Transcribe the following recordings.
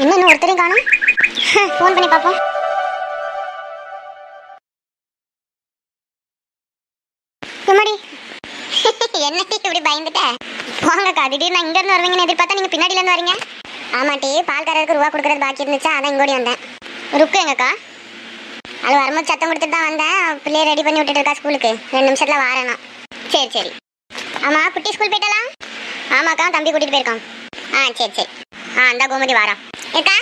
இன்னும் ஒருத்தரையும் காணும். ஃபோன் பண்ணி பார்ப்போம். சும்மாடி என்ன இப்படி பயந்துட்ட? போங்கக்கா, திடீர்னு இங்க இருந்து வருவீங்கன்னு எதிர்பார்த்தா நீங்க பின்னாடில இருந்து வரீங்க. ஆமாட்டி, பால்காரருக்கு ரூபா கொடுக்கறது பாக்கி இருந்துச்சா, அதான் இங்கோடி வந்தேன். ருக்கு எங்கக்கா? அது வரும்போது சத்தம் கொடுத்துட்டு தான் வந்தேன். பிள்ளைய ரெடி பண்ணி விட்டுட்டு இருக்கா ஸ்கூலுக்கு. 2 நிமிஷத்துல வாரேனா. சரி சரி. ஆமா, குட்டி ஸ்கூல் போயிட்டலாம்? ஆமாக்கா, தம்பி கூட்டிட்டு போயிருக்கான். சரி சரி. அந்த கோமதி வாரா. ஏக்கா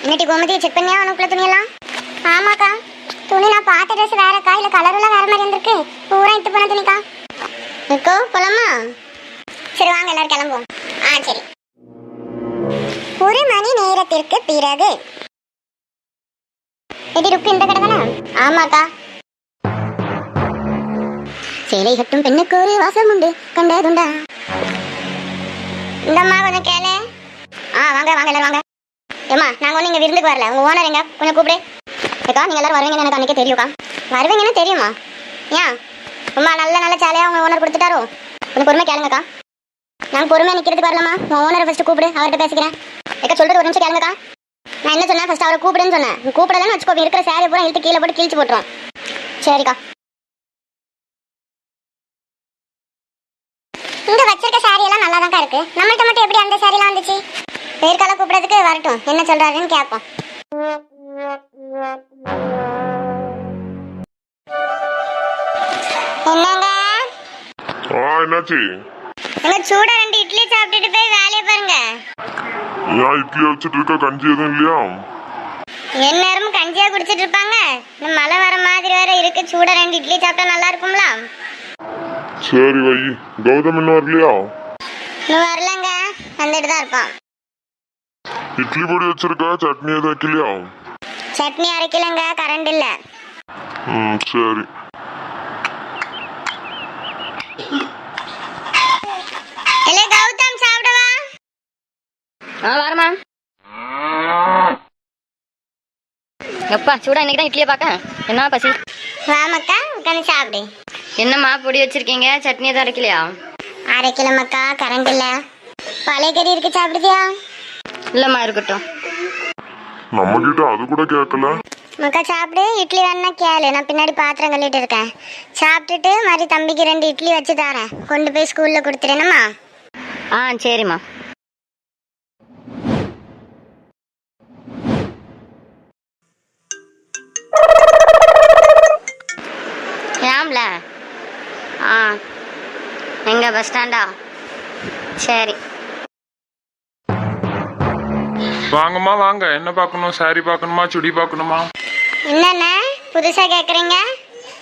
இன்னைக்கு கோமதி செக் பண்ணியா உனக்குள்ள துணியெல்லாம்? ஆமாக்கா, துணி நான் பார்த்த ட்ரெஸ் வேறக்கா, இல்ல கலர்லாம் வேற மாதிரி இருந்திருக்கு. பூரா இட்டு போன துணிக்கா. இருக்கோ போலாமா? சரி வாங்க எல்லாரும் கிளம்புவோம். சரி. 1 மணி நேரத்திற்கு பிறகு. எடி ருக்கு இந்த கடை தானே? ஆமாக்கா. சேலை கட்டும் பெண்ணுக்கு ஒரு வாசம் உண்டு கண்டதுண்டா. இந்தம்மா கொஞ்சம் கேளு. வாங்க வாங்க எல்லாரும் வாங்க. ஏம்மா, நாங்கள் ஒன்றும் இங்கே விருந்துக்கு வரல. உங்கள் ஓனர் எங்க கொஞ்சம் கூப்பிடு. ஏக்கா நீங்கள் எல்லாரும் வருவீங்கன்னு எனக்கு அன்றைக்கே தெரியும்க்கா. வருவீங்கன்னு தெரியுமா? ஏன் அம்மா நல்ல நல்ல சேலையாக உங்கள் ஓனர் கொடுத்துட்டாரோ? கொஞ்சம் பொறுமை கேளுங்கக்கா. நாங்கள் பொறுமையாக நிற்கிறதுக்கு வரலாமா? உங்கள் ஓனரை ஃபஸ்ட்டு கூப்பிடு, அவர்கிட்ட பேசிக்கிறேன். ஏக்கா சொல்கிறது ஒரு நிமிஷம் கேளுங்கக்கா. நான் என்ன சொன்னேன்? ஃபஸ்ட்டு அவரை கூப்பிடுன்னு சொன்னேன். நீ கூப்பிடலன்னு வச்சுக்கோ, இருக்கிற சேலை பூரா இழுத்து கீழே போட்டு கிழிச்சு போட்டுருவோம். சரிக்கா. இங்கே வச்சிருக்க சாரி எல்லாம் நல்லா தான் இருக்கு. நம்மள்ட்ட மட்டும் எப்படி அந்த சாரியெல்லாம் வந்துச்சு? பேர்கால கூப்பிடறதுக்கு வரட்டும், என்ன சொல்றாருன்னு கேட்போம். என்னங்க? என்னாச்சு? எங்க சூட 2 இட்லி சாப்பிட்டுட்டு போய் வேலையை பாருங்க. ஏன் இட்லி வச்சிட்டு இருக்க? கஞ்சி எதுவும் இல்லையா? எந்நேரமும் கஞ்சியா குடிச்சிட்டு இருப்பாங்க. இந்த மழை வர மாதிரி வேற இருக்கு. சூட 2 இட்லி சாப்பிட்டா நல்லா இருக்கும்ல? சரி வை. கௌதம் இன்னும் வரலையா? இன்னும் வரலங்க, வந்துட்டு தான் இருப்பான். இட்லி பொடி வச்சிருக்க, சட்னி எதுவும் வைக்கலையா? சட்னி அரைக்கலங்க, கரண்ட் இல்ல. சரி. இல்ல கௌதம் சாப்பிடவா? வரமா. எப்பா சூடா இன்னைக்கு தான் இட்லியை பார்க்க. என்ன பசி? வாமக்கா, உட்காந்து சாப்பிடு. என்னம்மா பொடி வச்சிருக்கீங்க? சட்னி எதுவும் அரைக்கலையா? அரைக்கலமாக்கா, கரண்ட் இல்ல. பழைய கறி இருக்கு, சாப்பிடுதியா? இல்லம்மா, இருக்கட்டும். நம்ம கிட்ட அது கூட கேட்கல. மக்கா சாப்பிடு. இட்லி வேணா கேளு, நான் பின்னாடி பாத்திரம் கழுவிட்டு இருக்கேன். சாப்பிட்டுட்டு மாதிரி தம்பிக்கு 2 இட்லி வச்சு தரேன். கொண்டு போய் ஸ்கூல்ல கொடுத்துறேனம்மா. சரிம்மா. ஏம்ல? எங்க பஸ் ஸ்டாண்டா? சரி வாங்கம்மா வாங்க. என்ன பார்க்கணும்? சாரி பார்க்கணுமா, சுடி பார்க்கணுமா? என்னென்ன புதுசா கேக்குறீங்க?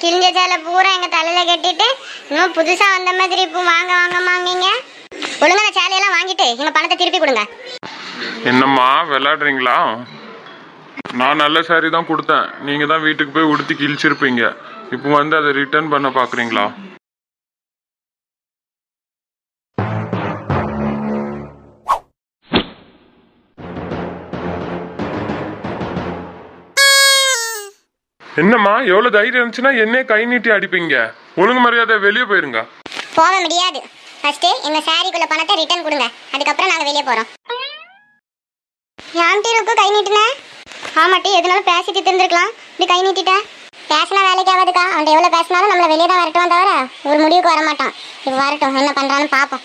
கிழிஞ்ச சேலை பூரா எங்க தலையில கட்டிட்டு இன்னும் புதுசா வந்த மாதிரி இப்போ வாங்க வாங்க வாங்கிங்க. ஒழுங்கா அந்த சேலையெல்லாம் வாங்கிட்டு எங்க பணத்தை திருப்பி கொடுங்க. என்னம்மா விளையாடுறீங்களா? நான் நல்ல சாரி தான் கொடுத்தேன். நீங்க தான் வீட்டுக்கு போய் உடுத்தி கிழிச்சிருப்பீங்க. இப்போ வந்து அதை ரிட்டர்ன் பண்ண பாக்குறீங்களா? என்னம்மா எவ்வளவு தைரியம் இருந்துச்சுன்னா என்ன கை நீட்டி அடிப்பீங்க? ஒழுங்கு மரியாதை வெளியே போயிருங்க. போக முடியாது. ஃபர்ஸ்ட் எங்க சாரிக்குள்ள பணத்தை ரிட்டர்ன் கொடுங்க, அதுக்கப்புறம் நாங்க வெளியே போறோம். யாம்டி ருக்கு கை நீட்டின? ஆமாட்டி, எதுனாலும் பேசிட்டு இருந்திருக்கலாம். இப்படி கை நீட்டிட்டேன். பேசினா வேலைக்கு ஆகாதுக்கா. அவன்கிட்ட எவ்வளவு பேசினாலும் நம்மள வெளியே தான் வரட்டும் தவிர ஒரு முடிவுக்கு வர மாட்டான். இப்போ வரட்டும், என்ன பண்றான்னு பாப்போம்.